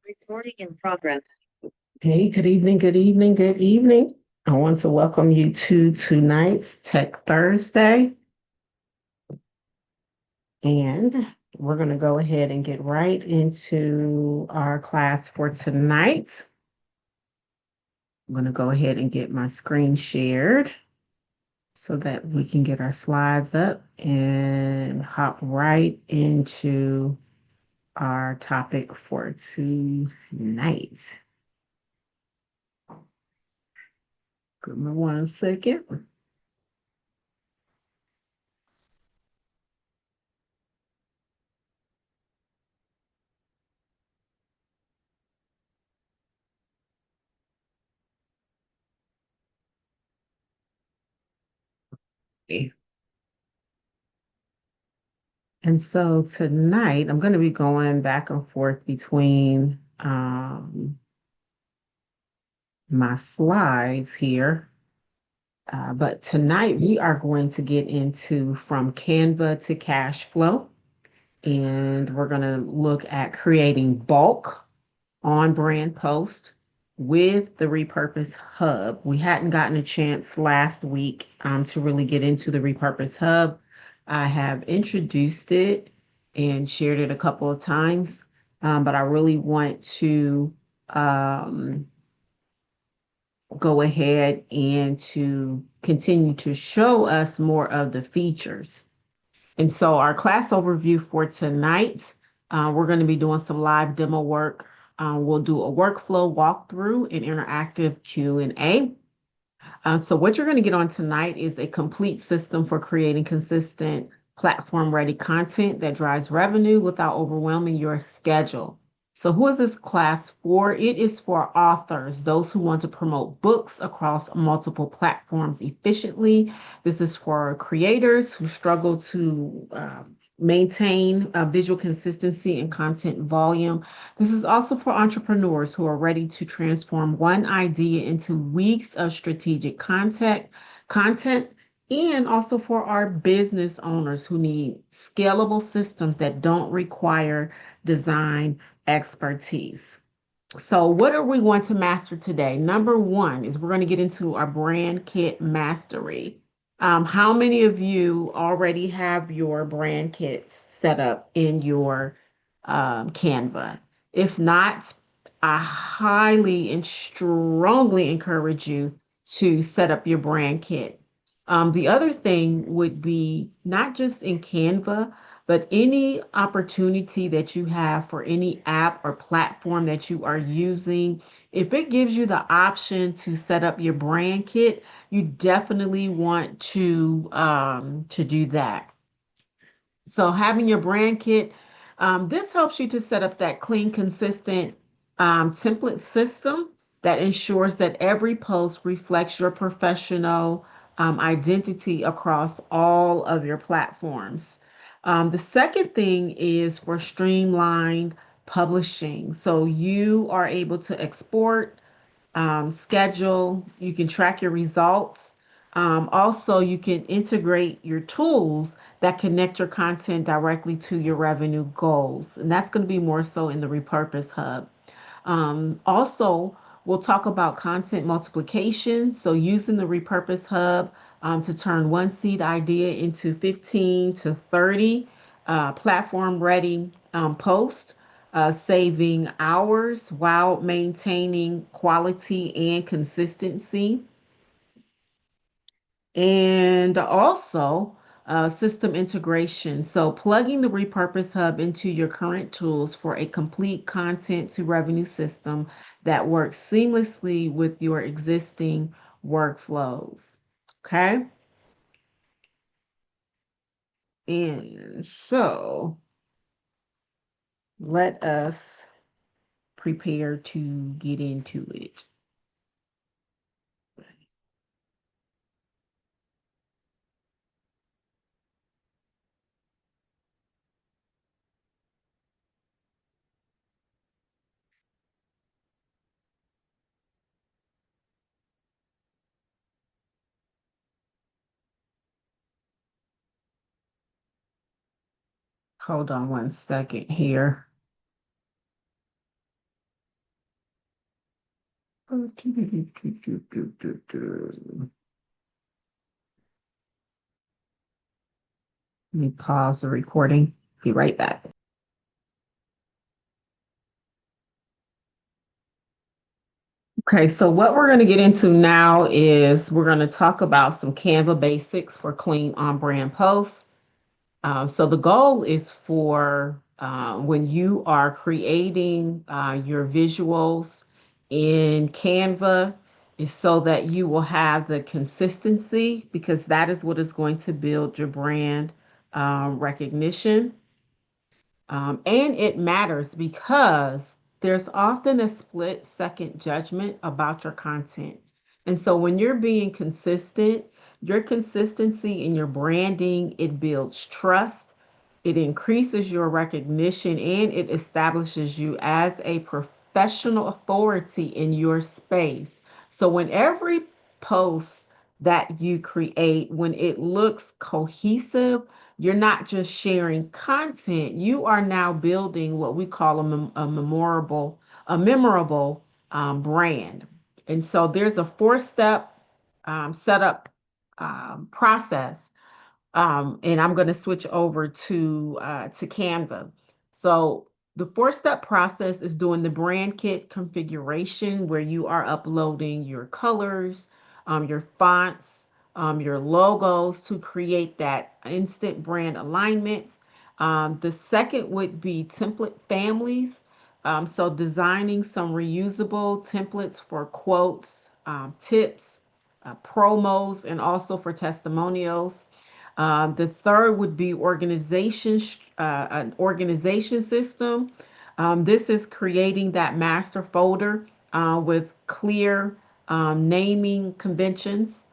Recording in progress. Hey, good evening, good evening, good evening. I want to welcome you to tonight's Tech Thursday. And we're going to go ahead and get right into our class for tonight. I'm going to go ahead and get my screen shared so that we can get our slides up and hop right into our topic for tonight. Give me one second. And so tonight I'm going to be going back and forth between my slides here. But tonight we are going to get into from Canva to cash flow. And we're going to look at creating bulk on brand post with the Repurpose Hub. We hadn't gotten a chance last week to really get into the Repurpose Hub. I have introduced it and shared it a couple of times, but I really want to um, go ahead and to continue to show us more of the features. And so our class overview for tonight, we're going to be doing some live demo work. We'll do a workflow walkthrough and interactive Q&A. So what you're going to get on tonight is a complete system for creating consistent platform-ready content that drives revenue without overwhelming your schedule. So who is this class for? It is for authors, those who want to promote books across multiple platforms efficiently. This is for creators who struggle to maintain visual consistency and content volume. This is also for entrepreneurs who are ready to transform one idea into weeks of strategic content, and also for our business owners who need scalable systems that don't require design expertise. So, what are we going to master today? Number one is we're going to get into our brand kit mastery. How many of you already have your brand kits set up in your Canva? If not, I highly and strongly encourage you to set up your brand kit. The other thing would be not just in Canva, but any opportunity that you have for any app or platform that you are using, if it gives you the option to set up your brand kit, you definitely want to do that. So having your brand kit, this helps you to set up that clean, consistent template system that ensures that every post reflects your professional identity across all of your platforms. The second thing is for streamlined publishing. So you are able to export, schedule, you can track your results. Also, you can integrate your tools that connect your content directly to your revenue goals. And that's going to be more so in the Repurpose Hub. Also, we'll talk about content multiplication. So, using the Repurpose Hub to turn one seed idea into 15 to 30 platform ready posts, saving hours while maintaining quality and consistency. And also, system integration. So, plugging the Repurpose Hub into your current tools for a complete content to revenue system that works seamlessly with your existing workflows. Okay. And so, let us prepare to get into it. Hold on one second here. Let me pause the recording. Be right back. Okay, so what we're going to get into now is we're going to talk about some Canva basics for clean on-brand posts. So the goal is for when you are creating your visuals in Canva, is so that you will have the consistency because that is what is going to build your brand recognition. And it matters because there's often a split second judgment about your content. And so when you're being consistent, your consistency in your branding, it builds trust, it increases your recognition, and it establishes you as a professional authority in your space. So when every post that you create, when it looks cohesive, you're not just sharing content, you are now building what we call a memorable brand. And so there's a four-step setup process, and I'm going to switch over to Canva. So the four-step process is doing the brand kit configuration where you are uploading your colors, your fonts, your logos to create that instant brand alignment. The second would be template families. So designing some reusable templates for quotes, tips, promos, and also for testimonials. The third would be an organization system. This is creating that master folder with clear naming conventions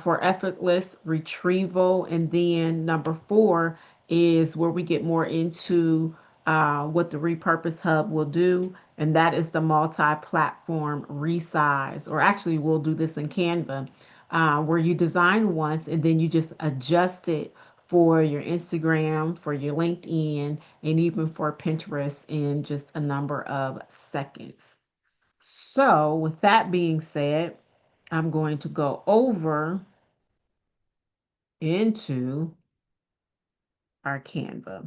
for effortless retrieval. And then number four is where we get more into what the Repurpose Hub will do, and that is the multi-platform resize. Or actually, we'll do this in Canva, where you design once and then you just adjust it for your Instagram, for your LinkedIn, and even for Pinterest in just a number of seconds. So, with that being said, I'm going to go over into our Canva.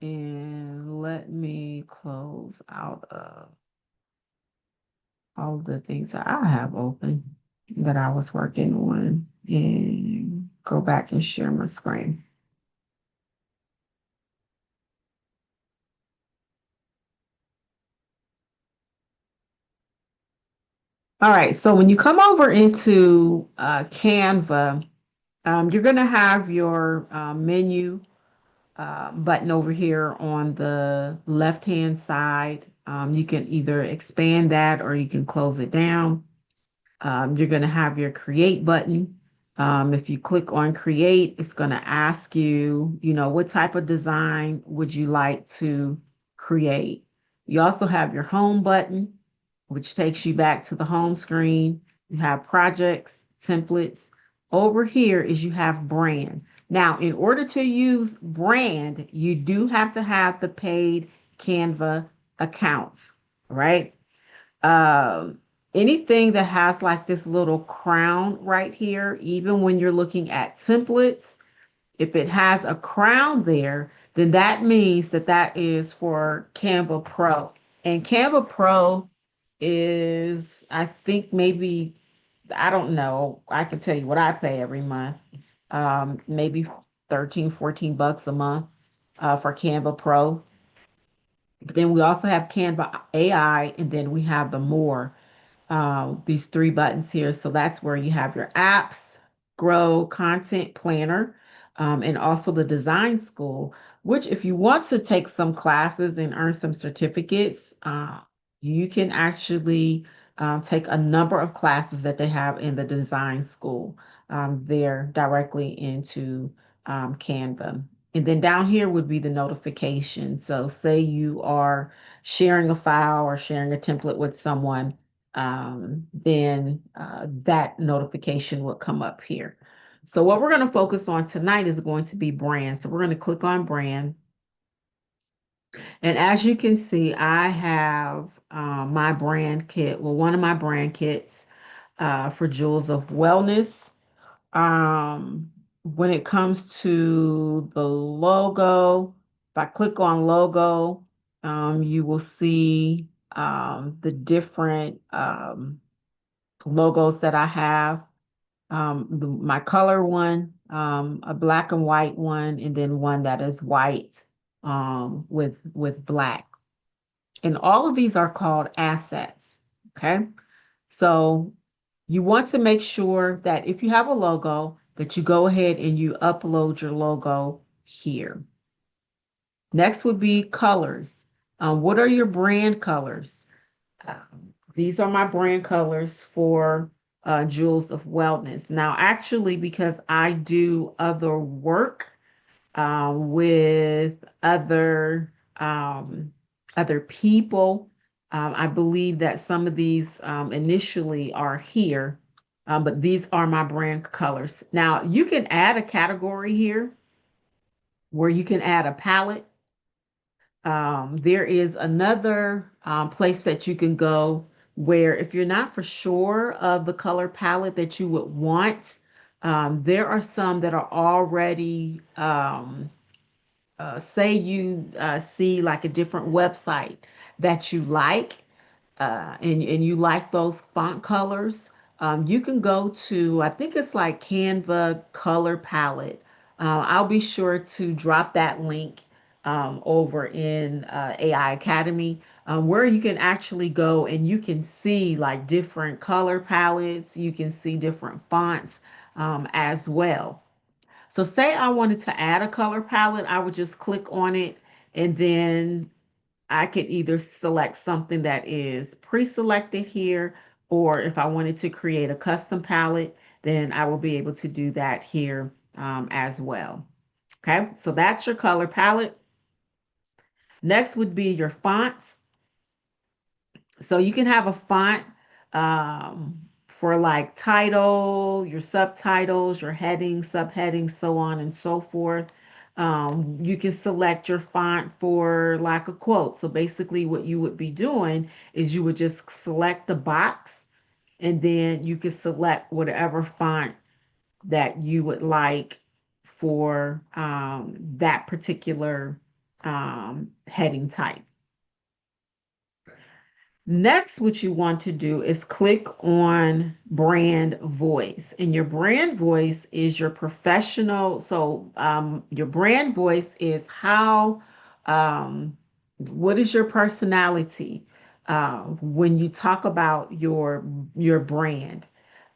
And let me close out of all the things that I have open that I was working on and go back and share my screen. All right, so when you come over into Canva, you're going to have your menu button over here on the left-hand side. You can either expand that or you can close it down. You're going to have your create button. If you click on create, it's going to ask you, what type of design would you like to create? You also have your home button, which takes you back to the home screen. You have projects, templates. Over here is you have brand. Now, in order to use brand, you do have to have the paid Canva accounts, right? Um, Anything that has like this little crown right here, even when you're looking at templates, if it has a crown there, then that means that that is for Canva Pro. And Canva Pro is, I think maybe, I don't know, I can tell you what I pay every month. Maybe 13, $14 a month for Canva Pro. But then we also have Canva AI, and then we have the more these three buttons here. So that's where you have your apps, grow, content planner, and also the design school, which if you want to take some classes and earn some certificates, you can actually take a number of classes that they have in the design school there directly into Canva. And then down here would be the notification. So say you are sharing a file or sharing a template with someone, then that notification will come up here. So what we're going to focus on tonight is going to be brand. So we're going to click on brand. And as you can see, I have my brand kit, well, one of my brand kits for Jewels of Wellness. When it comes to the logo, if I click on logo, you will see the different logos that I have. My color one, a black and white one, and then one that is white with black. And all of these are called assets. Okay. So you want to make sure that if you have a logo, that you go ahead and you upload your logo here. Next would be colors. What are your brand colors? These are my brand colors for Jewels of Wellness. Now, actually, because I do other work with other people. I believe that some of these initially are here, but these are my brand colors. Now you can add a category here where you can add a palette. There is another place that you can go where if you're not for sure of the color palette that you would want, there are some that are already say you see like a different website that you like, and you like those font colors, you can go to, I think it's like Canva color palette. I'll be sure to drop that link over in AI Academy, where you can actually go and you can see like different color palettes, you can see different fonts as well. So say I wanted to add a color palette, I would just click on it and then I could either select something that is pre-selected here, or if I wanted to create a custom palette, then I will be able to do that here as well. Okay, so that's your color palette. Next would be your fonts. So you can have a font for like title, your subtitles, your headings, subheadings, so on and so forth. You can select your font for like a quote. So basically, what you would be doing is you would just select the box and then you can select whatever font that you would like for that particular heading type. Next, what you want to do is click on brand voice. And your brand voice is your professional. So, your brand voice is what is your personality when you talk about your brand?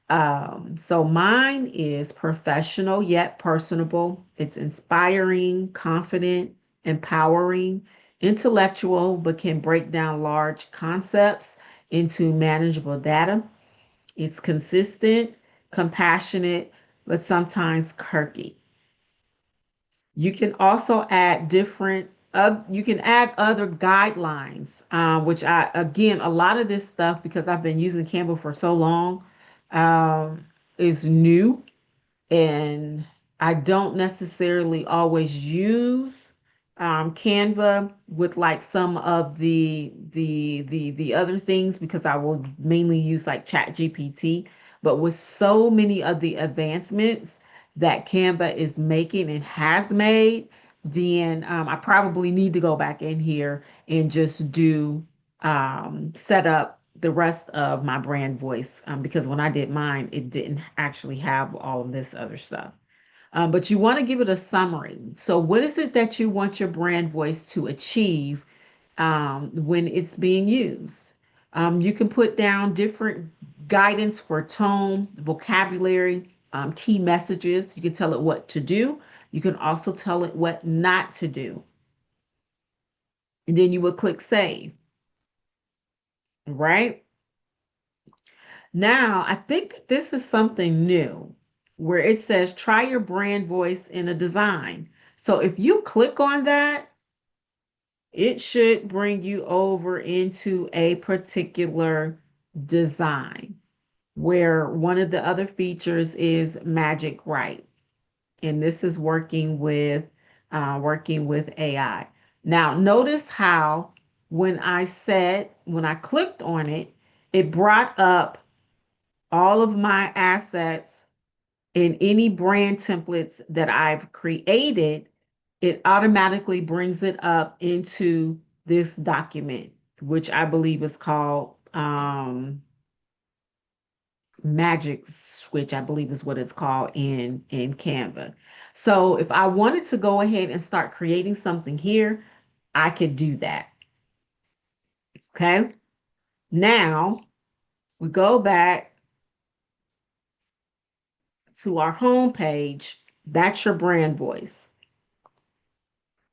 So mine is professional yet personable. It's inspiring, confident, empowering, intellectual, but can break down large concepts into manageable data. It's consistent, compassionate, but sometimes quirky. You can also add you can add other guidelines, which again, a lot of this stuff, because I've been using Canva for so long, um, is new, and I don't necessarily always use Canva with like some of the other things because I will mainly use like Chat GPT. But with so many of the advancements that Canva is making and has made, then I probably need to go back in here and just do set up the rest of my brand voice, because when I did mine, it didn't actually have all of this other stuff. But you want to give it a summary. So, what is it that you want your brand voice to achieve when it's being used? You can put down different guidance for tone, vocabulary, key messages. You can tell it what to do. You can also tell it what not to do. And then you will click save, right? Now, I think that this is something new where it says try your brand voice in a design. So if you click on that, it should bring you over into a particular design where one of the other features is Magic Write. And this is working with AI. Now, notice how when I clicked on it, it brought up all of my assets in any brand templates that I've created. It automatically brings it up into this document, which I believe is called Magic Switch, I believe is what it's called in Canva. So if I wanted to go ahead and start creating something here, I could do that. Okay. Now we go back to our home page. That's your brand voice.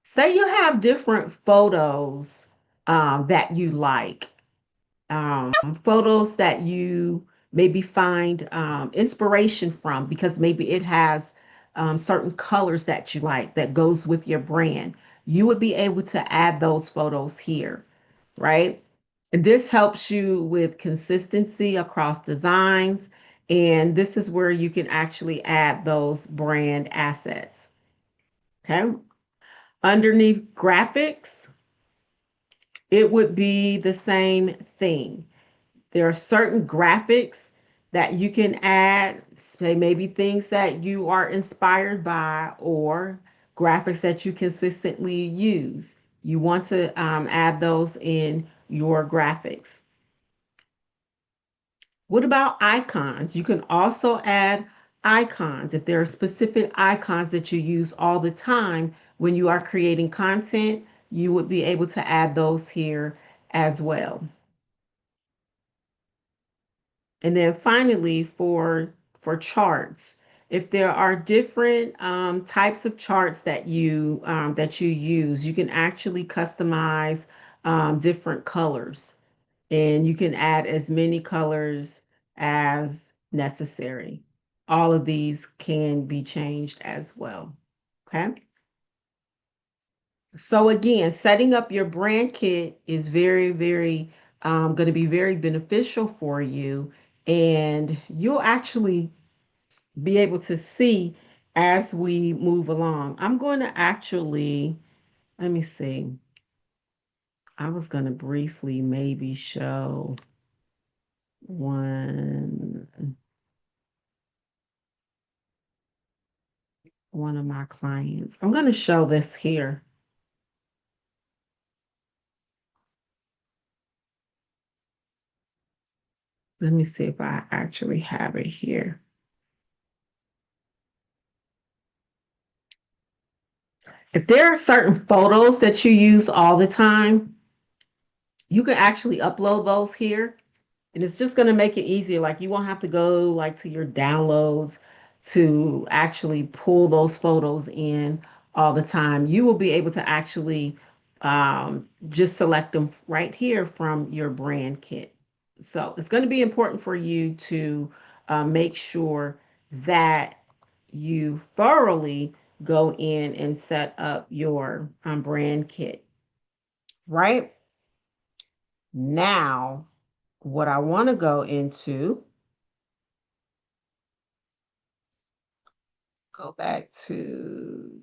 Say you have different photos that you like, photos that you maybe find inspiration from because maybe it has certain colors that you like that goes with your brand. You would be able to add those photos here, right? And this helps you with consistency across designs. And this is where you can actually add those brand assets. Okay. Underneath graphics, it would be the same thing. There are certain graphics that you can add, say maybe things that you are inspired by or graphics that you consistently use. You want to add those in your graphics. What about icons? You can also add icons. If there are specific icons that you use all the time when you are creating content, you would be able to add those here as well. And then finally, for charts, if there are different types of charts that you use, you can actually customize different colors, and you can add as many colors as necessary. All of these can be changed as well. Okay. So again, setting up your brand kit is very going to be very beneficial for you, and you'll actually be able to see as we move along. I'm going to actually, let me see. I was going to briefly maybe show one one of my clients. I'm going to show this here. Let me see if I actually have it here. If there are certain photos that you use all the time, you can actually upload those here, and it's just going to make it easier. Like you won't have to go like to your downloads to actually pull those photos in all the time. You will be able to actually just select them right here from your brand kit. So it's going to be important for you to make sure that you thoroughly go in and set up your brand kit. Right now, what I want to go into, go back to,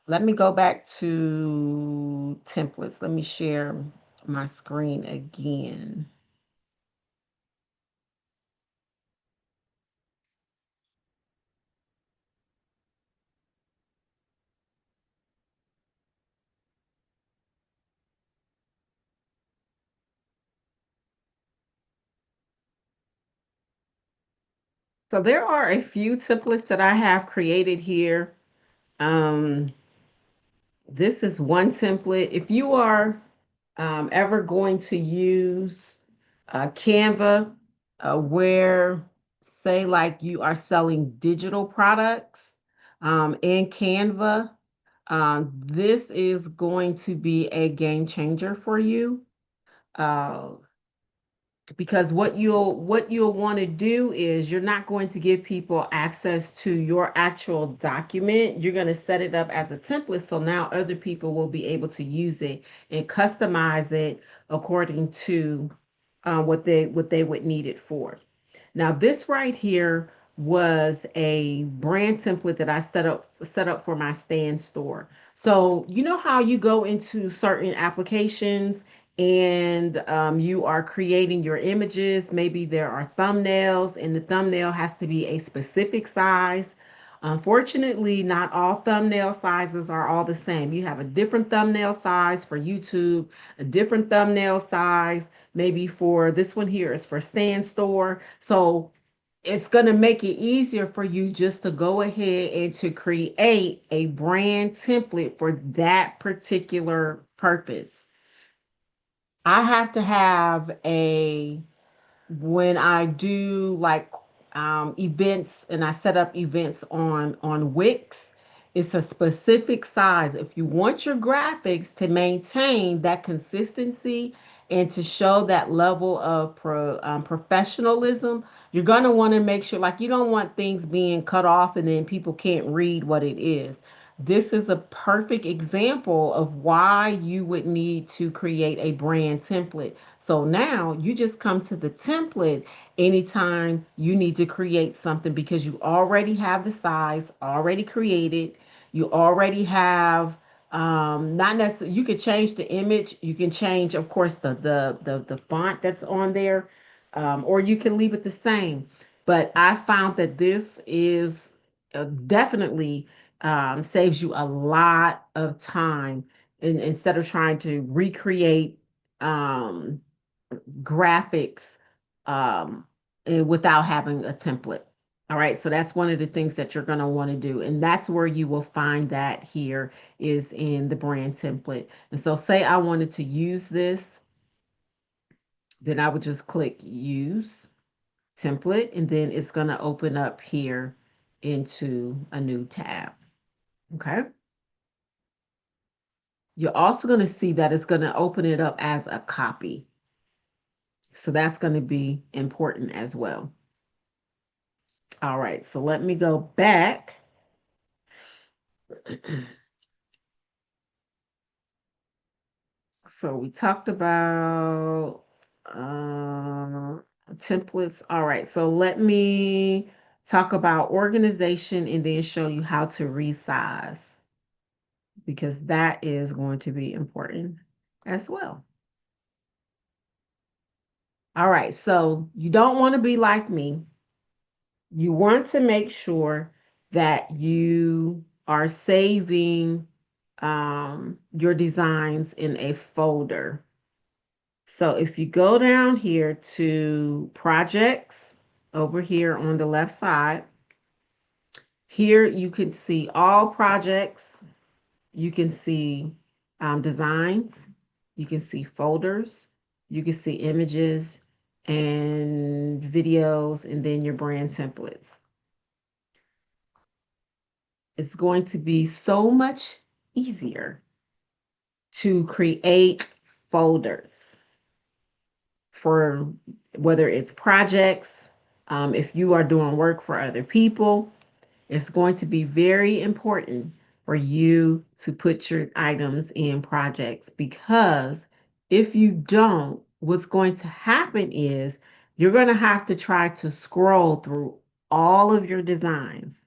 let me go back to templates. Let me share my screen again. So there are a few templates that I have created here. Um, this is one template. If you are ever going to use Canva, where say like you are selling digital products in Canva, this is going to be a game changer for you. Uh, because what you'll want to do is you're not going to give people access to your actual document. You're going to set it up as a template so now other people will be able to use it and customize it according to what they would need it for. Now this right here was a brand template that I set up for my stand store. So you know how you go into certain applications and you are creating your images. Maybe there are thumbnails, and the thumbnail has to be a specific size. Unfortunately, not all thumbnail sizes are all the same. You have a different thumbnail size for YouTube, a different thumbnail size, maybe for this one here is for stand store. So it's going to make it easier for you just to go ahead and to create a brand template for that particular purpose. I have to have a when I do like events and I set up events on Wix, it's a specific size. If you want your graphics to maintain that consistency and to show that level of professionalism, you're going to want to make sure, like, you don't want things being cut off and then people can't read what it is. This is a perfect example of why you would need to create a brand template. So now you just come to the template anytime you need to create something because you already have the size already created. You already have not necessarily, you can change the image. You can change, of course, the font that's on there, or you can leave it the same. But I found that this is definitely saves you a lot of time instead of trying to recreate um, graphics um, without having a template. All right, so that's one of the things that you're going to want to do. And that's where you will find that here is in the brand template. And so say I wanted to use this, then I would just click use template, and then it's going to open up here into a new tab. Okay. You're also going to see that it's going to open it up as a copy. So that's going to be important as well. All right, so let me go back. So we talked about templates. All right, so let me talk about organization and then show you how to resize because that is going to be important as well. All right, so you don't want to be like me. You want to make sure that you are saving your designs in a folder. So if you go down here to projects over here on the left side, here you can see all projects. You can see designs. You can see folders. You can see images and videos, and then your brand templates. It's going to be so much easier to create folders for whether it's projects, if you are doing work for other people. It's going to be very important for you to put your items in projects because if you don't, what's going to happen is you're going to have to try to scroll through all of your designs.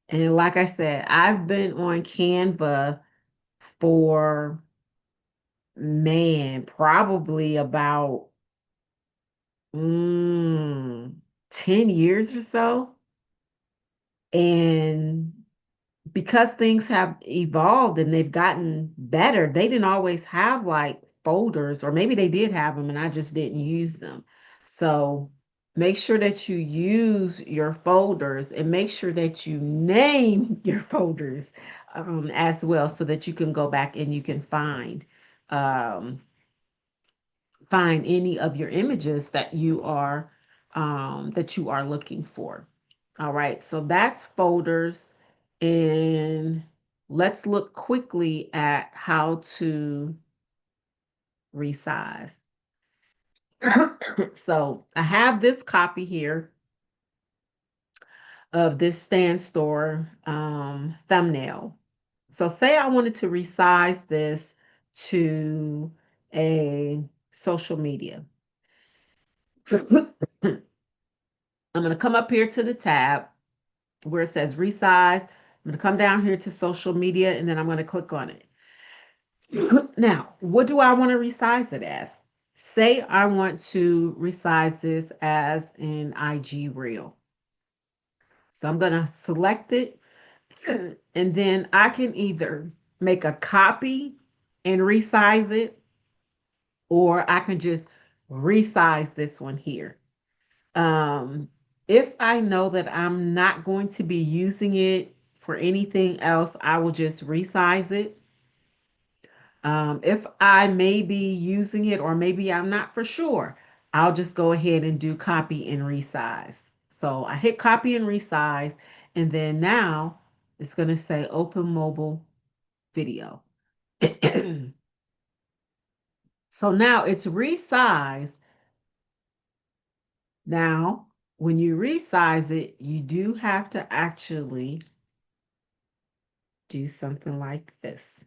And like I said, I've been on Canva for, man, probably about 10 years or so. And because things have evolved and they've gotten better, they didn't always have like folders, or maybe they did have them and I just didn't use them. So make sure that you use your folders and make sure that you name your folders as well so that you can go back and you can um, find any of your images that you are looking for. All right, so that's folders, and let's look quickly at how to resize. So I have this copy here of this stand store thumbnail. So say I wanted to resize this to a social media. I'm going to come up here to the tab where it says resize. I'm going to come down here to social media and then I'm going to click on it. Now, what do I want to resize it as? Say I want to resize this as an IG reel. So I'm going to select it and then I can either make a copy and resize it, or I can just resize this one here. Um, if I know that I'm not going to be using it for anything else, I will just resize it. If I may be using it or maybe I'm not for sure, I'll just go ahead and do copy and resize. So I hit copy and resize, and then now it's going to say open mobile video. So now it's resized. Now, when you resize it, you do have to actually do something like this.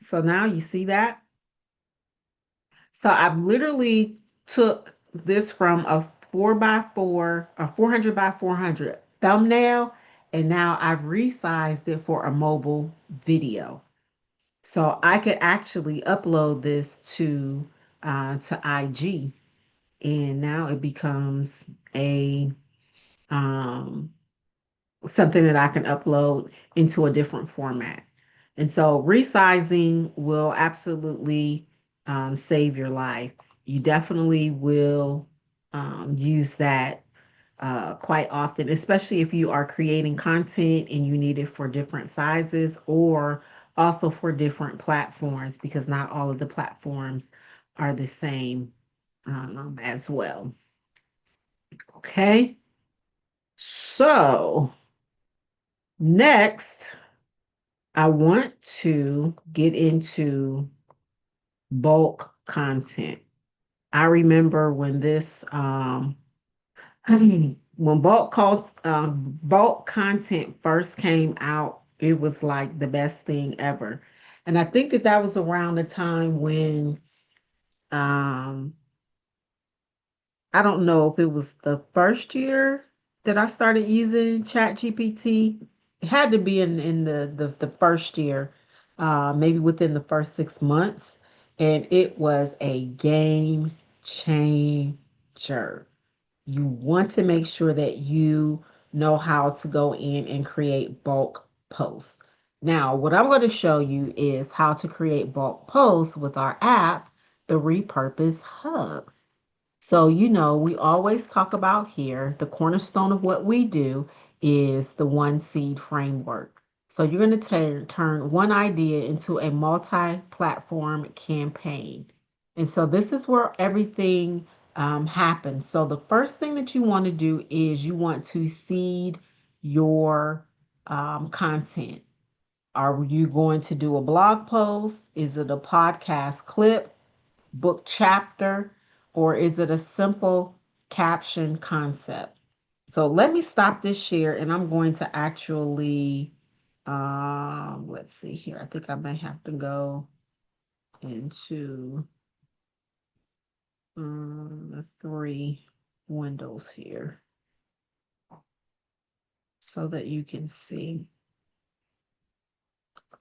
So now you see that? So I've literally took this from a 4x4, a 400 by 400 thumbnail, and now I've resized it for a mobile video. So I could actually upload this to IG, and now it becomes a um, something that I can upload into a different format. And so resizing will absolutely save your life. You definitely will use that quite often, especially if you are creating content and you need it for different sizes or also for different platforms, because not all of the platforms are the same as well. Okay, so next, I want to get into bulk content. I remember when this when bulk content first came out, it was like the best thing ever. And I think that that was around the time when um I don't know if it was the first year that I started using ChatGPT. It had to be in the first year, maybe within the first 6 months. And it was a game changer. You want to make sure that you know how to go in and create bulk posts. Now, what I'm going to show you is how to create bulk posts with our app, the Repurpose Hub. So, we always talk about here, the cornerstone of what we do is the one seed framework. So, you're going to turn one idea into a multi platform campaign. And so, this is where everything happens. So, the first thing that you want to do is you want to seed your content. Are you going to do a blog post? Is it a podcast clip? Book chapter, or is it a simple caption concept? So let me stop this share and I'm going to actually, let's see here. I think I may have to go into the three windows here so that you can see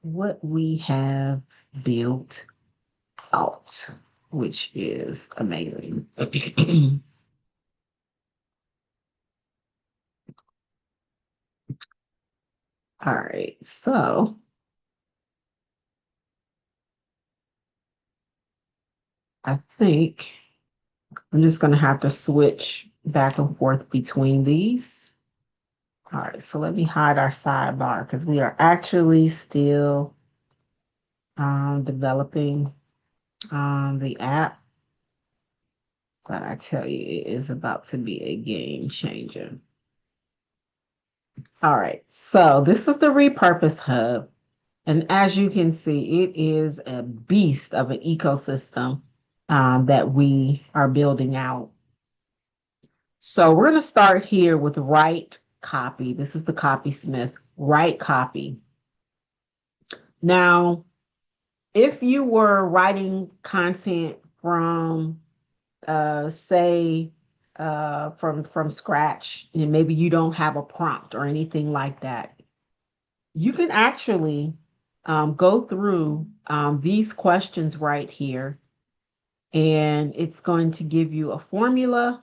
what we have built out, which is amazing. All right, so I think I'm just going to have to switch back and forth between these. All right, so let me hide our sidebar because we are actually still developing the app. But I tell you, it is about to be a game changer. All right, so this is the Repurpose Hub. And as you can see, it is a beast of an ecosystem that we are building out. So we're going to start here with write copy. This is the copysmith, write copy. Now, if you were writing content from, say, from scratch, and maybe you don't have a prompt or anything like that, you can actually go through these questions right here, and it's going to give you a formula.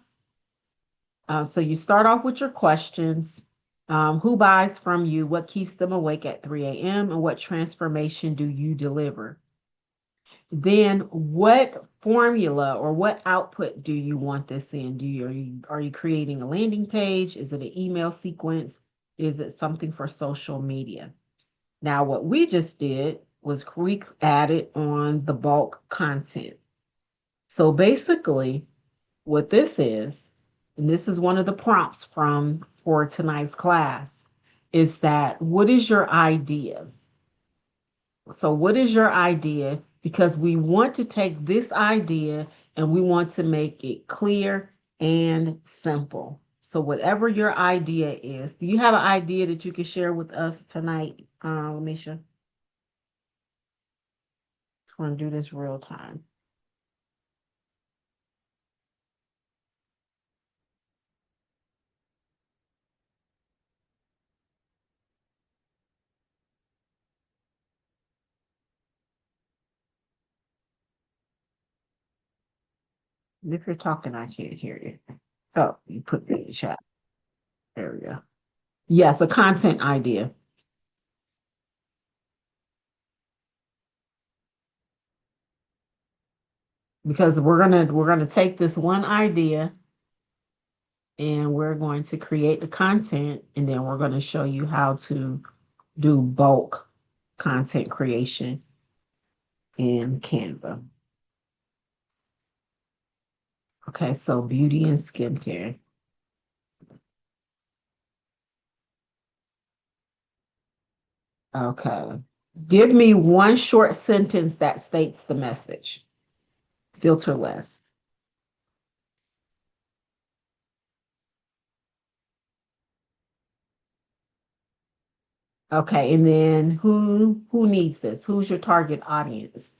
So you start off with your questions. Who buys from you? What keeps them awake at 3 a.m.? And what transformation do you deliver? Then what formula or what output do you want this in? Are you creating a landing page? Is it an email sequence? Is it something for social media? Now, what we just did was we added on the bulk content. So basically, what this is, and this is one of the prompts from for tonight's class, is that what is your idea? So, what is your idea? Because we want to take this idea and we want to make it clear and simple. So, whatever your idea is, do you have an idea that you can share with us tonight, Lamisha? Just want to do this real time. If you're talking, I can't hear you. Oh, you put it in the chat. There we go. Yes, a content idea. Because we're gonna take this one idea and we're going to create the content, and then we're going to show you how to do bulk content creation in Canva. Okay, so beauty and skincare. Okay. Give me one short sentence that states the message. Filter less. Okay, and then who needs this? Who's your target audience?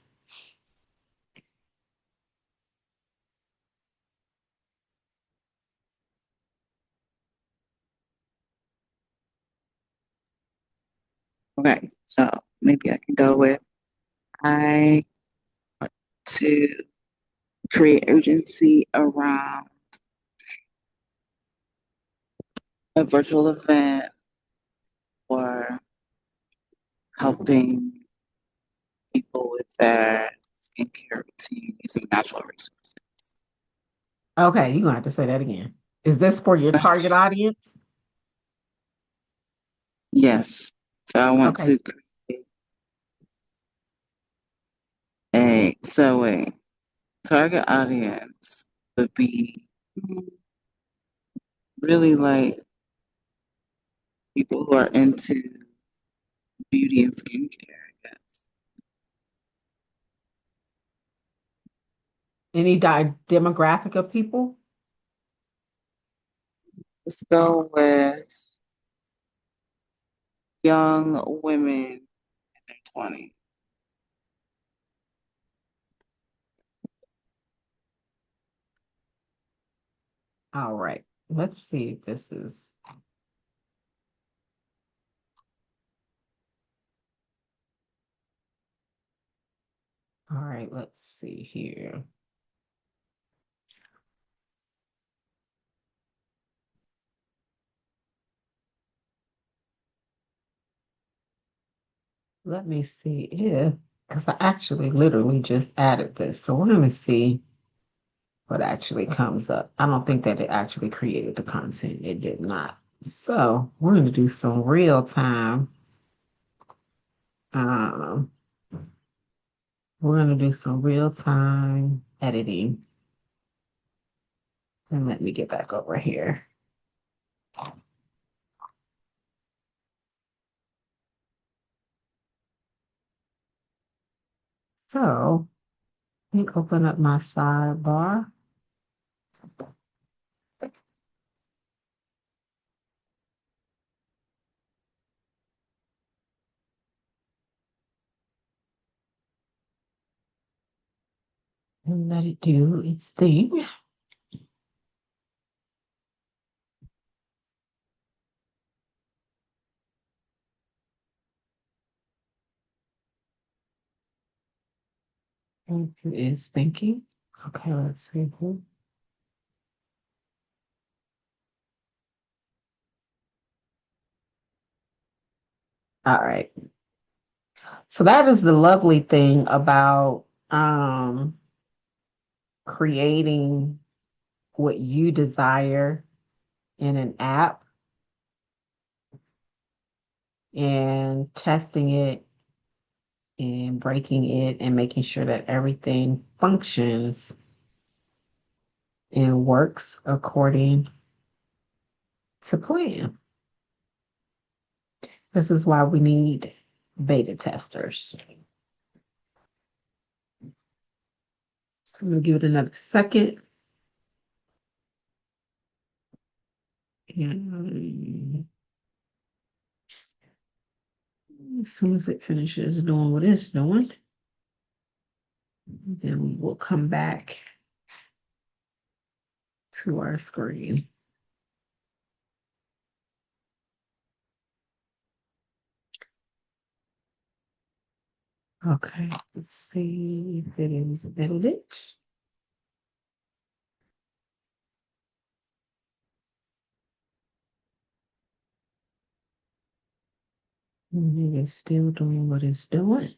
Okay, so maybe I can go with I want to create urgency around a virtual event or helping people with their skincare routine using natural resources. Okay, you're gonna have to say that again. Is this for your target audience? Yes, so I want Okay. to create a target audience would be really like people who are into beauty and skincare, I guess. Any demographic of people? Let's go with young women in their 20s. All right. Let's see if this is. All right, let's see here. Let me see if, because I actually literally just added this. So we're going to see what actually comes up. I don't think that it actually created the content. It did not. So we're going to do some real time. Um, we're going to do some real time editing. And let me get back over here. So let me open up my sidebar. And let it do its thing. It is thinking. Okay, let's see. All right. So that is the lovely thing about creating what you desire in an app and testing it and breaking it and making sure that everything functions and works according to plan. This is why we need beta testers. So I'm going to give it another second. And as soon as it finishes doing what it's doing, then we will come back to our screen. Okay, let's see if it is edited. And it is still doing what it's doing.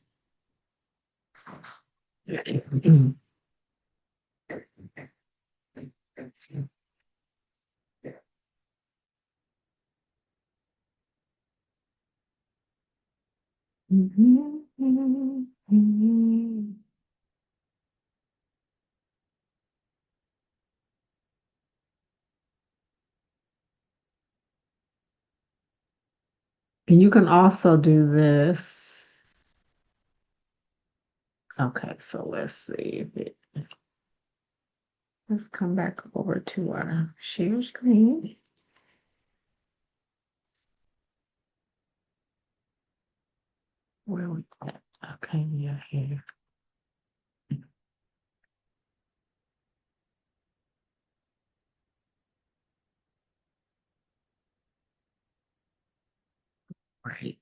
And you can also do this. Okay, so let's see if it, let's come back over to our share screen. Where we at? Okay, we are here. Right.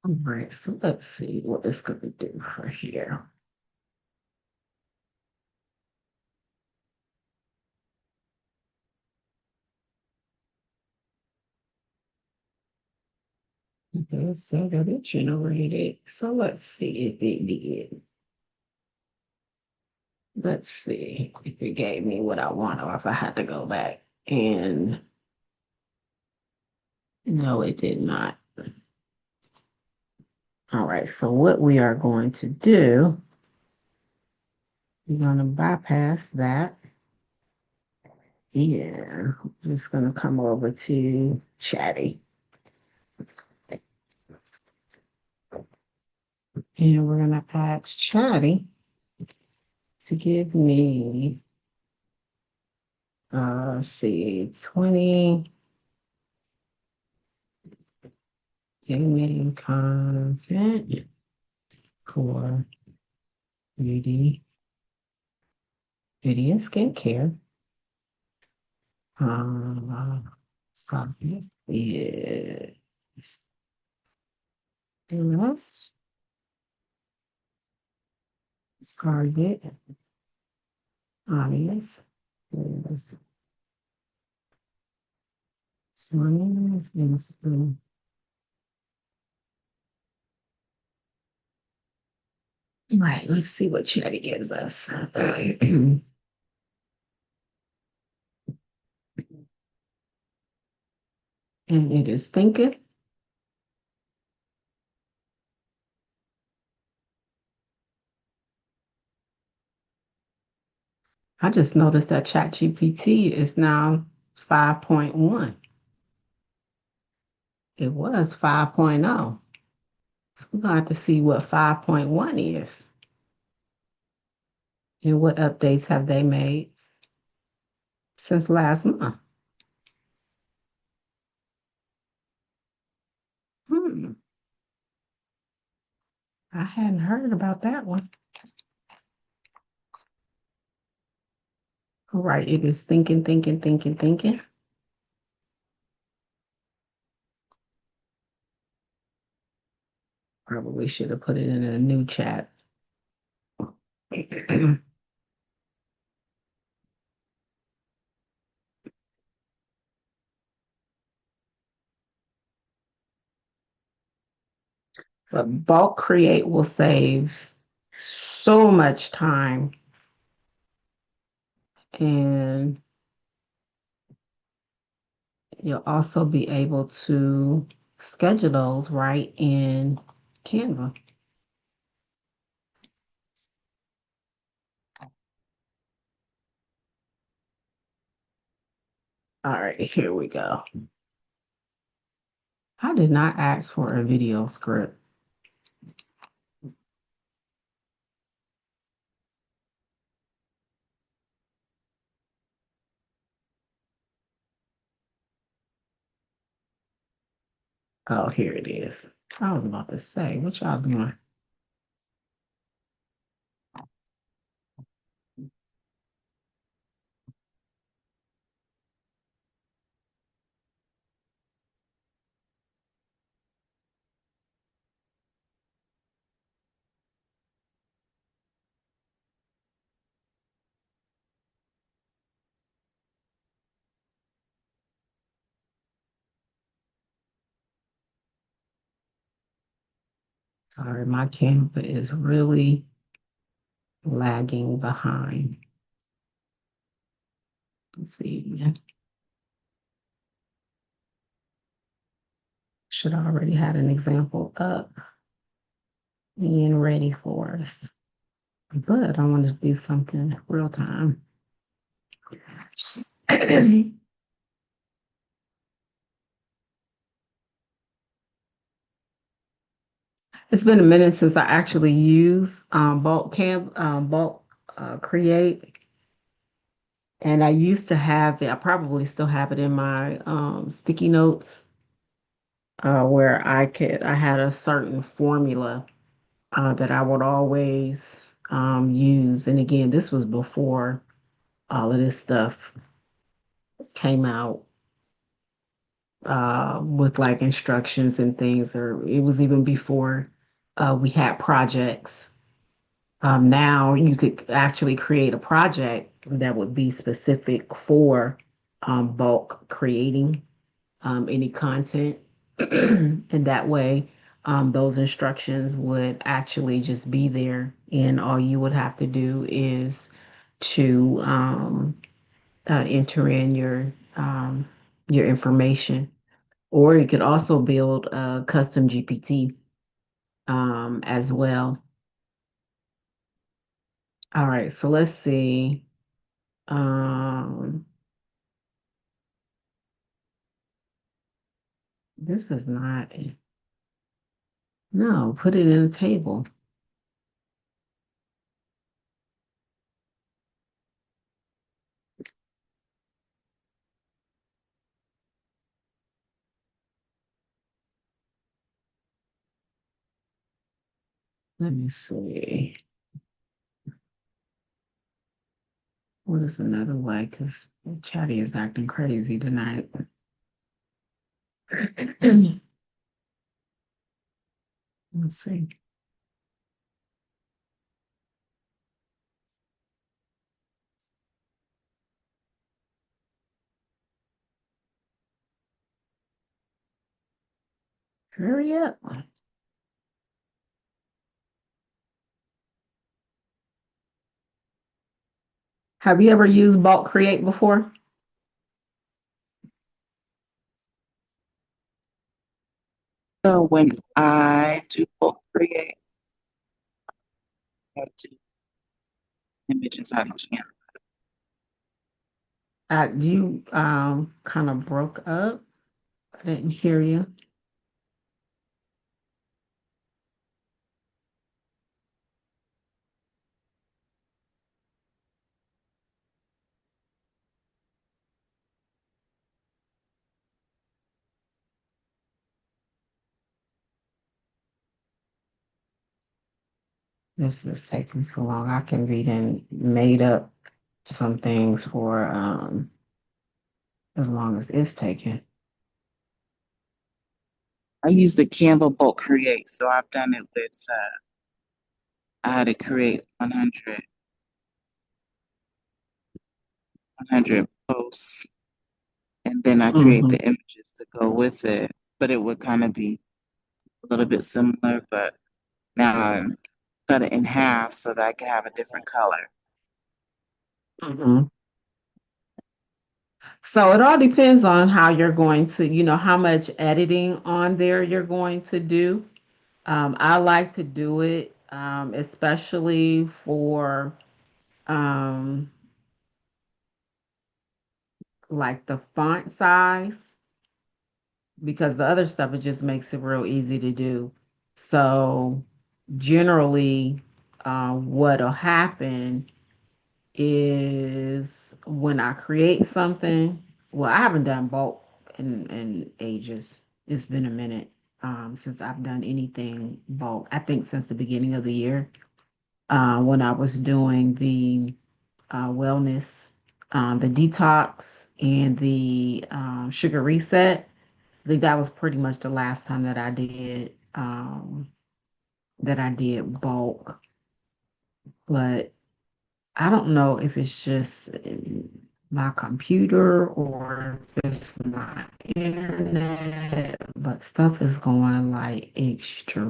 All right, so let's see what it's going to do for here. Okay, so that it generated. So let's see if it did. Let's see if it gave me what I want or if I had to go back. And no, it did not. All right, so what we are going to do, we're going to bypass that. Yeah, I'm just going to come over to Chatty. And we're going to ask Chatty to give me, see, 20 gaming content for beauty, beauty and skincare. Stop it. Yes. Yes. Target audience is 20 Instagram. Right, let's see what Chatty gives us. And it is thinking. I just noticed that ChatGPT is now 5.1. It was 5.0. So we're going to have to see what 5.1 is and what updates have they made since last month. Hmm. I hadn't heard about that one. All right, it is thinking, thinking, thinking, thinking. Probably should have put it in a new chat. But bulk create will save so much time, and you'll also be able to schedule those right in Canva. All right, here we go. I did not ask for a video script. Oh, here it is. I was about to say, what y'all doing? Sorry, my Canva is really lagging behind. Let's see. Should already had an example up and ready for us. But I want to do something real time. It's been a minute since I actually used bulk create, and I used to have it. I probably still have it in my sticky notes where I had a certain formula that I would always use. And again, this was before all of this stuff came out with like instructions and things, or it was even before we had projects. Now you could actually create a project that would be specific for bulk creating any content. And that way, those instructions would actually just be there. And all you would have to do is to enter in your information. Or you could also build a custom GPT as well. All right, so let's see. Um, this is not, no, put it in a table. Let me see. What is another way? Because Chatty is acting crazy tonight. Let's see. Hurry up. Have you ever used Bulk Create before? So when I do bulk create, I have to images out of Canva. You kind of broke up. I didn't hear you. This is taking so long. I can read and made up some things for as long as it's taking. I use the Canva bulk create, so I've done it with. I had to create 100 posts, and then I create Hmm. the images to go with it. But it would kind of be a little bit similar, but now I cut it in half so that I can have a different color. Hmm. So it all depends on how you're going to, how much editing on there you're going to do. I like to do it, especially for um, like the font size, because the other stuff, it just makes it real easy to do. So generally, what'll happen is when I create something, well, I haven't done bulk in ages. It's been a minute since I've done anything bulk. I think since the beginning of the year, when I was doing the wellness, the detox, and the sugar reset. I think that was pretty much the last time that I did bulk. But I don't know if it's just my computer or if it's my internet, but stuff is going like extremely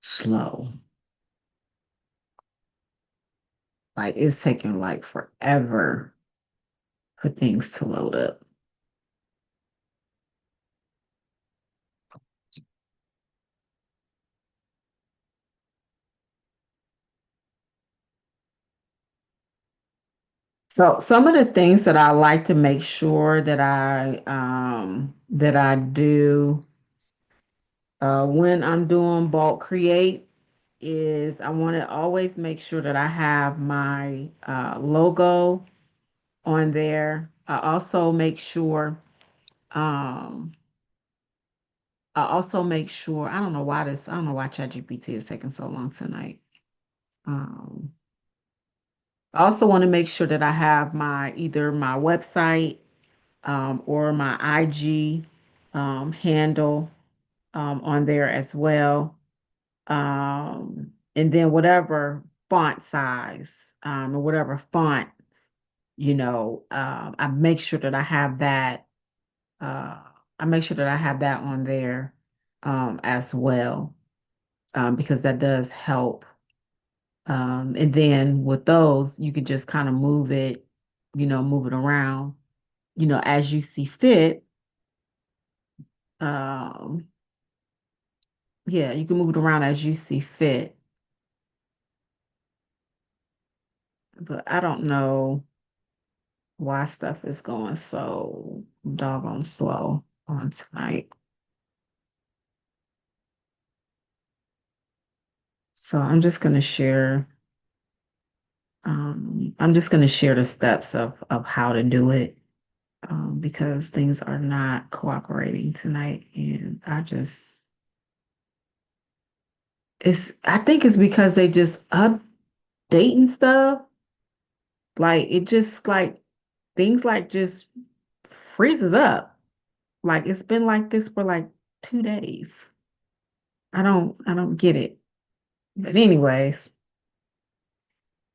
slow. Like it's taking like forever for things to load up. So some of the things that I like to make sure that I do when I'm doing bulk create is I want to always make sure that I have my logo on there. Um, I also make sure, I don't know why ChatGPT is taking so long tonight. Um, I also want to make sure that I have either my website or my IG handle on there as well. And then whatever font size or whatever fonts, I make sure that I have that. Uh, I make sure that I have that on there as well because that does help. And then with those, you could just kind of move it around, as you see fit. Um, yeah, you can move it around as you see fit. But I don't know why stuff is going so doggone slow on tonight. So I'm just gonna share the steps of how to do it because things are not cooperating tonight, and I think it's because they just updating stuff. Like it just like things like just freezes up. Like it's been like this for like 2 days. I don't get it. But anyways,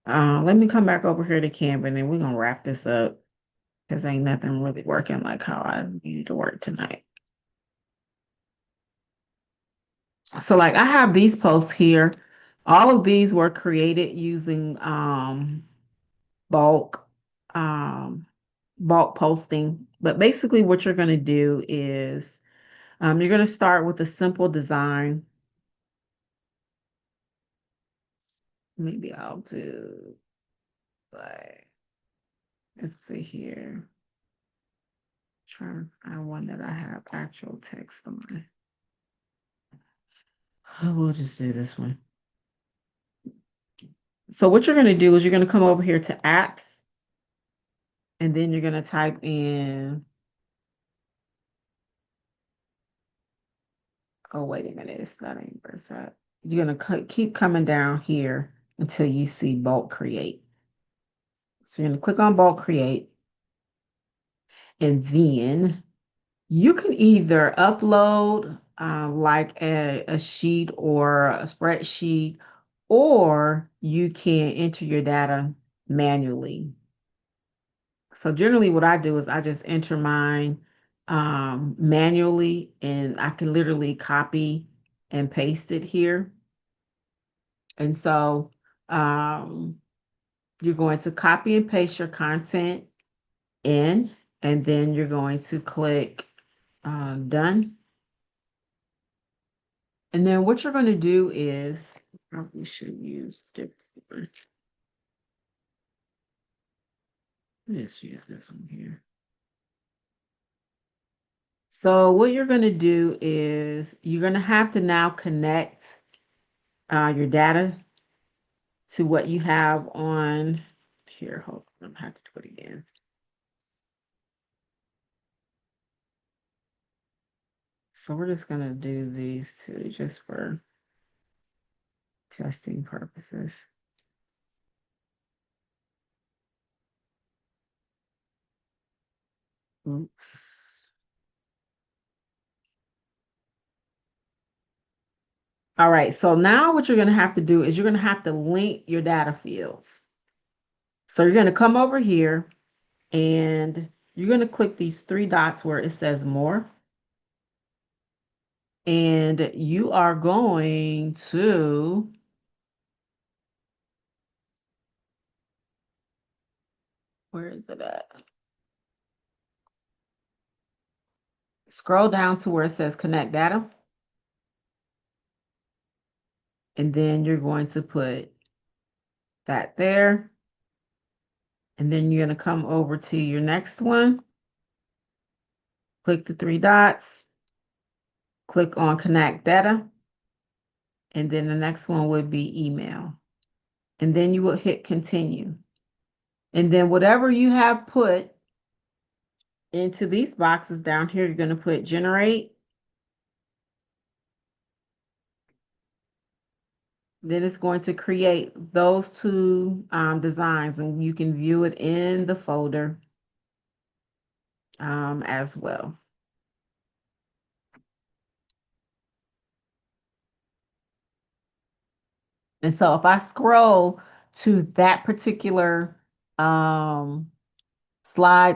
let me come back over here to Canva and then we're gonna wrap this up because ain't nothing really working like how I needed to work tonight. So like I have these posts here. All of these were created using bulk um bulk posting. But basically what you're gonna do is you're gonna start with a simple design. Maybe I'll do like let's see here. Try to find one that I have actual text on. We'll just do this one. So what you're going to do is you're going to come over here to apps and then you're going to type in Oh, wait a minute. It's not ain't where's that? You're gonna keep coming down here until you see bulk create. So you're gonna click on bulk create, and then you can either upload like a sheet or a spreadsheet, or you can enter your data manually. So generally what I do is I just enter mine manually, and I can literally copy and paste it here. And so um, you're going to copy and paste your content in, and then you're going to click done. And then what you're going to do is, probably should use different. Let's use this one here. So what you're going to do is you're going to have to now connect your data to what you have on here. Hold on, I'm happy to put it again. So we're just going to do these two just for testing purposes. Oops. All right, so now what you're going to have to do is you're going to have to link your data fields. So you're going to come over here and you're going to click these three dots where it says more. And you are going to where is it at? Scroll down to where it says connect data. And then you're going to put that there. And then you're going to come over to your next one. Click the three dots. Click on connect data. And then the next one would be email. And then you will hit continue. And then whatever you have put into these boxes down here, you're going to put generate. Then it's going to create those two designs, and you can view it in the folder as well. And so if I scroll to that particular slide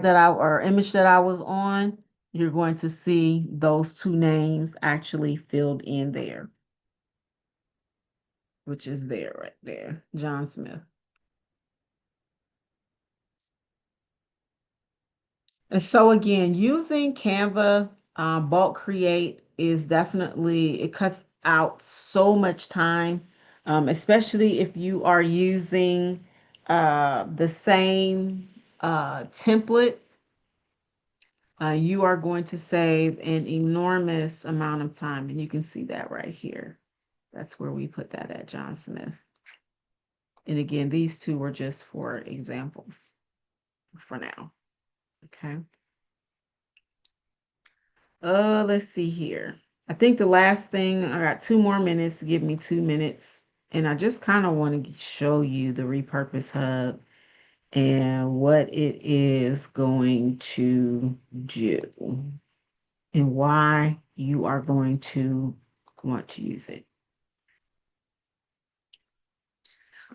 that or image that I was on, you're going to see those two names actually filled in there, which is there right there, John Smith. And so again, using Canva bulk create is definitely, it cuts out so much time, especially if you are using the same template. You are going to save an enormous amount of time, and you can see that right here. That's where we put that at, John Smith. And again, these two were just for examples for now. Okay. Let's see here. I think the last thing, I got 2 more minutes to give me 2 minutes. And I just kind of want to show you the Repurpose Hub and what it is going to do and why you are going to want to use it.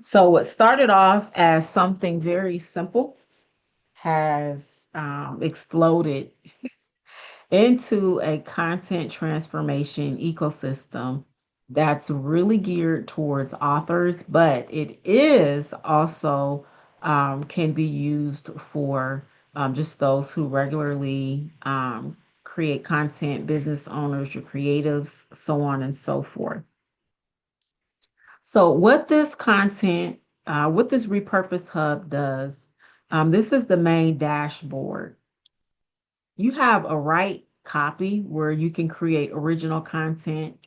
So what started off as something very simple has exploded into a content transformation ecosystem that's really geared towards authors, but it is also can be used for just those who regularly create content, business owners, your creatives, so on and so forth. So what this content, what this Repurpose Hub does, this is the main dashboard. You have a write copy where you can create original content.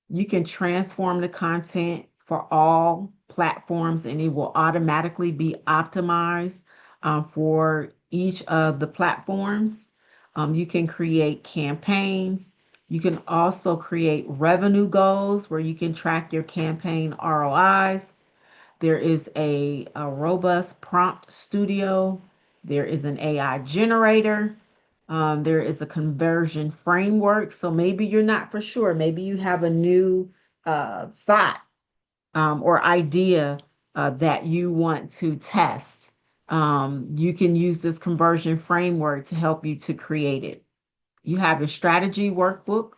You can transform the content for all platforms, and it will automatically be optimized for each of the platforms. You can create campaigns. You can also create revenue goals where you can track your campaign ROIs. There is a robust prompt studio. There is an AI generator. There is a conversion framework. So maybe you're not for sure. Maybe you have a new thought or idea that you want to test. You can use this conversion framework to help you to create it. You have a strategy workbook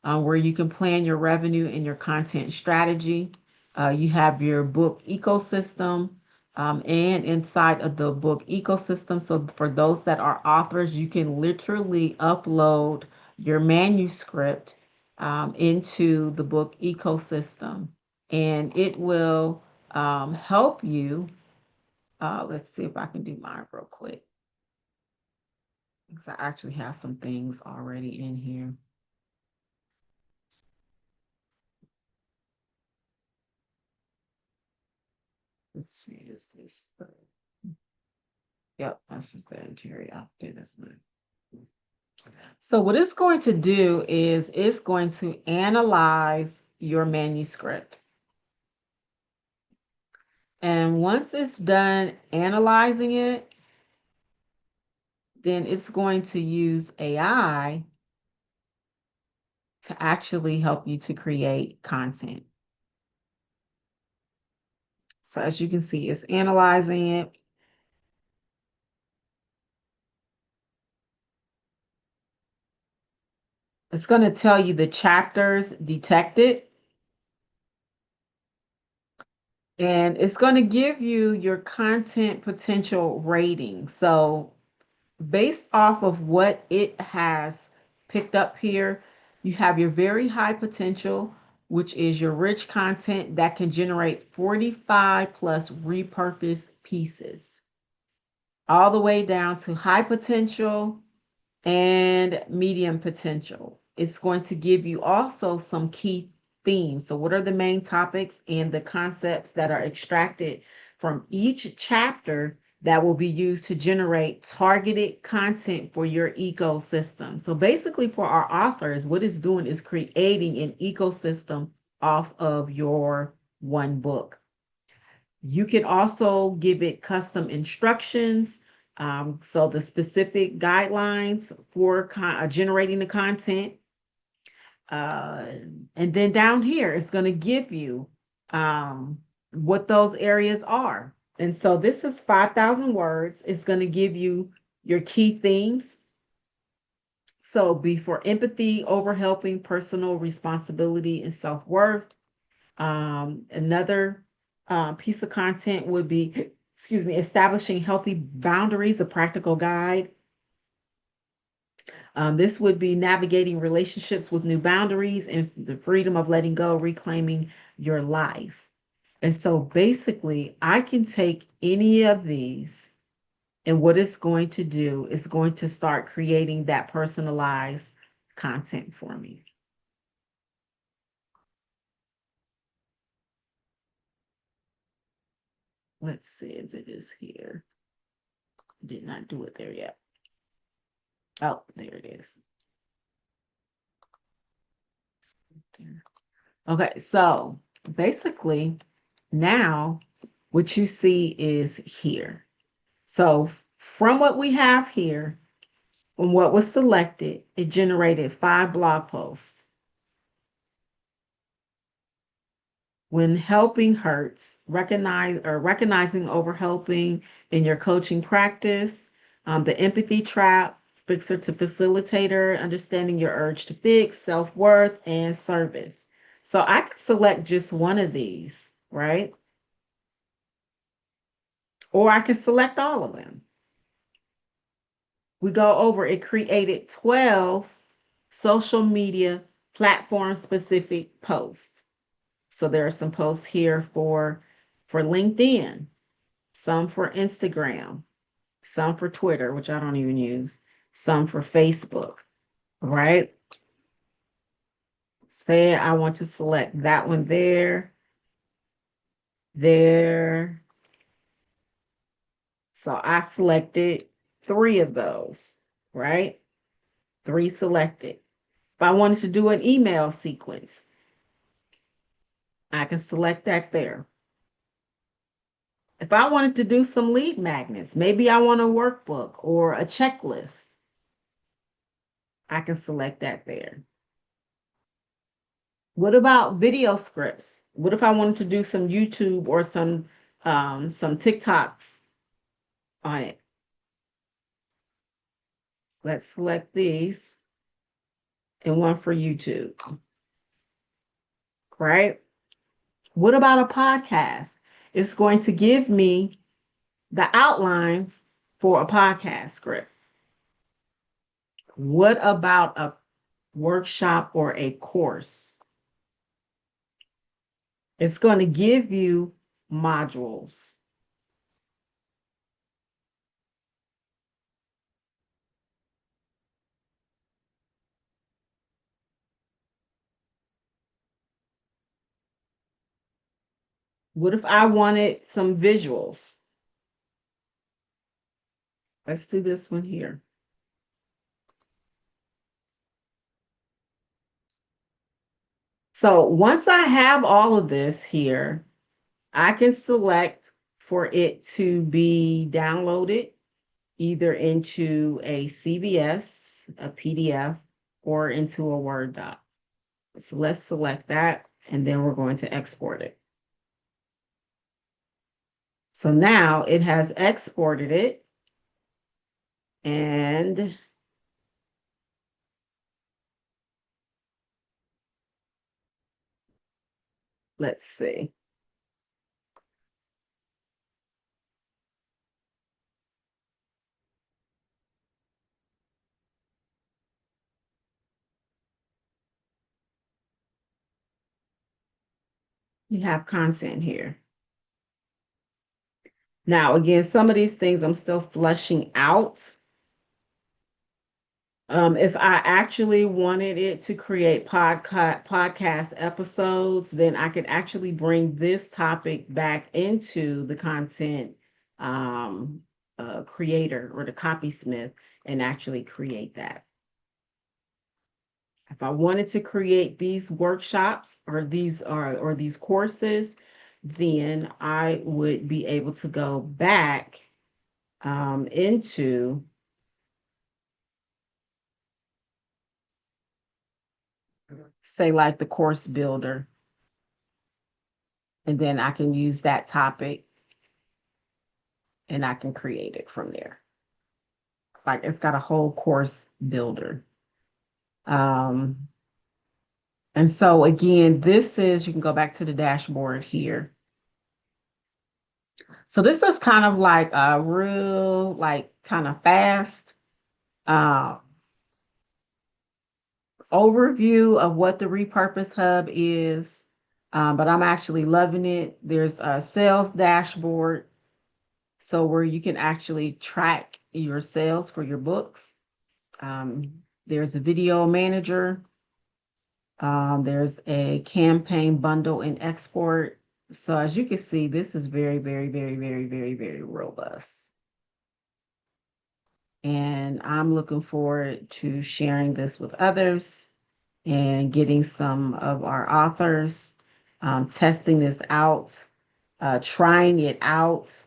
where you can plan your revenue and your content strategy. You have your book ecosystem, and inside of the book ecosystem, so for those that are authors, you can literally upload your manuscript into the book ecosystem, and it will help you. Let's see if I can do mine real quick, because I actually have some things already in here. Let's see, is this the, yep, this is the interior. Okay, that's mine. So what it's going to do is it's going to analyze your manuscript. And once it's done analyzing it, then it's going to use AI to actually help you to create content. So as you can see, it's analyzing it. It's going to tell you the chapters detected, and it's going to give you your content potential rating. So based off of what it has picked up here, you have your very high potential, which is your rich content that can generate 45 plus repurposed pieces, all the way down to high potential and medium potential. It's going to give you also some key themes. So, what are the main topics and the concepts that are extracted from each chapter that will be used to generate targeted content for your ecosystem? So, basically, for our authors, what it's doing is creating an ecosystem off of your one book. You can also give it custom instructions. So the specific guidelines for generating the content. Uh, and then down here, it's going to give you what those areas are. And so this is 5,000 words. It's going to give you your key themes. So be for empathy, overhelping, personal responsibility, and self-worth. Another piece of content would be, excuse me, establishing healthy boundaries, a practical guide. This would be navigating relationships with new boundaries and the freedom of letting go, reclaiming your life. And so basically, I can take any of these, and what it's going to do is going to start creating that personalized content for me. Let's see if it is here. Did not do it there yet. Oh, there it is. Okay, so basically now what you see is here. So from what we have here, and what was selected, it generated 5 blog posts. When helping hurts, recognizing overhelping in your coaching practice, the empathy trap, fixer to facilitator, understanding your urge to fix, self-worth, and service. So I could select just one of these, right? Or I can select all of them. We go over, it created 12 social media platform specific posts. So there are some posts here for LinkedIn, some for Instagram, some for Twitter, which I don't even use, some for Facebook, right? Say I want to select that one there, there. So I selected 3 of those, right? 3 selected. If I wanted to do an email sequence, I can select that there. If I wanted to do some lead magnets, maybe I want a workbook or a checklist, I can select that there. What about video scripts? What if I wanted to do some YouTube or some TikToks on it? Let's select these and one for YouTube, right? What about a podcast? It's going to give me the outlines for a podcast script. What about a workshop or a course? It's going to give you modules. What if I wanted some visuals? Let's do this one here. So once I have all of this here, I can select for it to be downloaded either into a CVS, a PDF, or into a Word doc. So let's select that, and then we're going to export it. So now it has exported it, and let's see. You have content here. Now, again, some of these things I'm still flushing out. If I actually wanted it to create podcast episodes, then I could actually bring this topic back into the content creator or the copysmith and actually create that. If I wanted to create these workshops or these courses, then I would be able to go back into, say, like the course builder, and then I can use that topic and I can create it from there. Like it's got a whole course builder. Um, and so again, this is, you can go back to the dashboard here. So this is kind of like a real, like kind of fast uh, overview of what the Repurpose Hub is. But I'm actually loving it. There's a sales dashboard. So where you can actually track your sales for your books. There's a video manager. There's a campaign bundle and export. So as you can see, this is very, very, very, very, very, very robust. And I'm looking forward to sharing this with others and getting some of our authors testing this out, trying it out,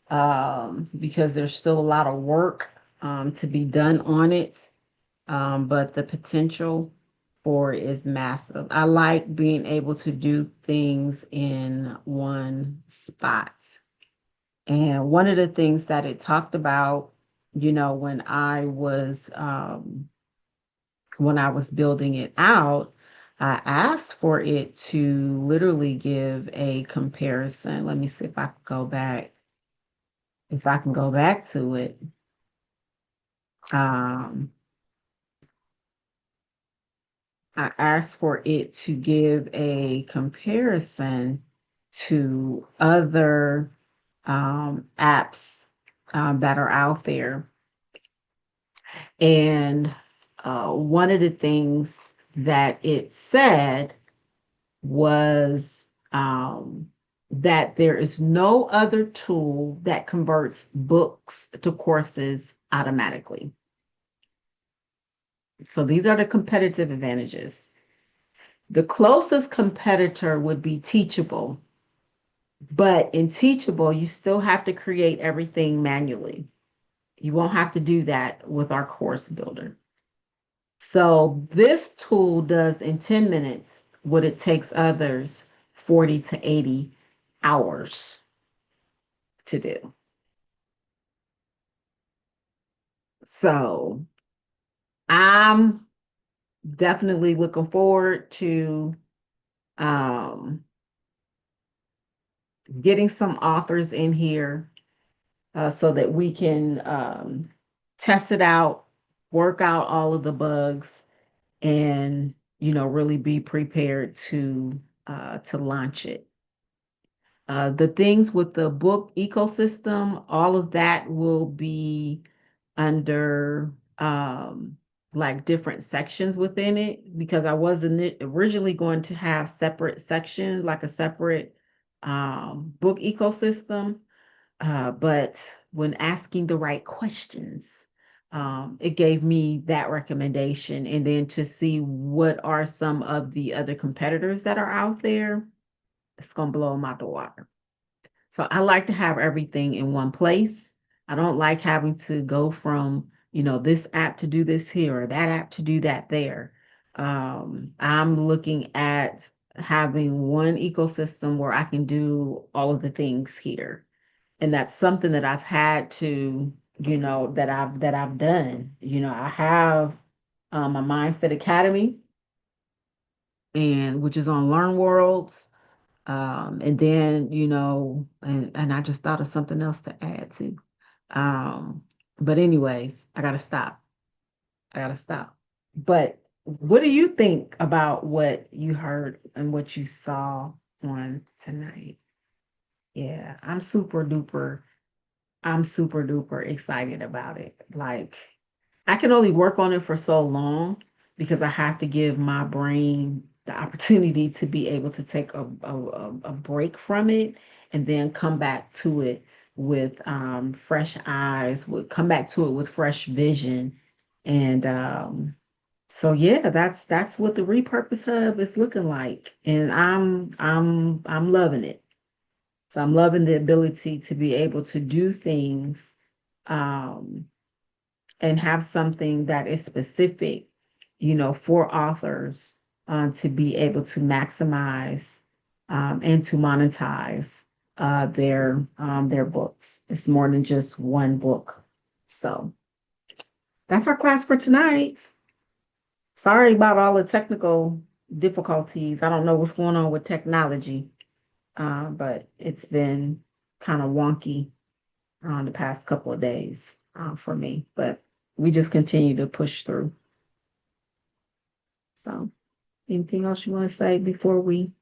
because there's still a lot of work to be done on it. But the potential for it is massive. I like being able to do things in one spot. And one of the things that it talked about, when I was building it out, I asked for it to literally give a comparison. Let me see if I can go back. If I can go back to it. Um, I asked for it to give a comparison to other apps that are out there. And one of the things that it said was that there is no other tool that converts books to courses automatically. So these are the competitive advantages. The closest competitor would be Teachable, but in Teachable, you still have to create everything manually. You won't have to do that with our course builder. So this tool does in 10 minutes what it takes others 40 to 80 hours to do. So I'm definitely looking forward to um, getting some authors in here so that we can test it out, work out all of the bugs, and really be prepared to launch it. The things with the book ecosystem, all of that will be under like different sections within it because I wasn't originally going to have separate sections, like a separate book ecosystem. But when asking the right questions, it gave me that recommendation. And then to see what are some of the other competitors that are out there, it's going to blow them out the water. So I like to have everything in one place. I don't like having to go from, this app to do this here or that app to do that there. I'm looking at having one ecosystem where I can do all of the things here. And that's something that I've had to, that I've done. I have a MindFit Academy and which is on Learn Worlds. And then, and I just thought of something else to add to. Um, but anyways, I gotta stop. I gotta stop. But what do you think about what you heard and what you saw on tonight? Yeah, I'm super duper excited about it. Like, I can only work on it for so long because I have to give my brain the opportunity to be able to take a break from it and then come back to it with fresh eyes, would come back to it with fresh vision. And so yeah, that's what the Repurpose Hub is looking like. And I'm loving it. So I'm loving the ability to be able to do things um, and have something that is specific, for authors to be able to maximize and to monetize their books. It's more than just one book. So that's our class for tonight. Sorry about all the technical difficulties. I don't know what's going on with technology, but it's been kind of wonky the past couple of days for me, but we just continue to push through. So, anything else you want to say before we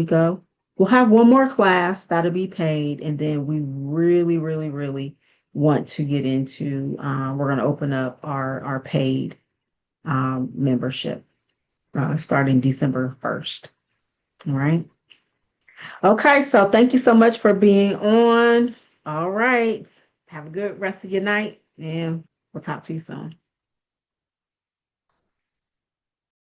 go? We'll have one more class that'll be paid, and then we really, really, really want to get into. We're going to open up our paid membership starting December 1st. All right. Okay. So thank you so much for being on. All right. Have a good rest of your night, and we'll talk to you soon.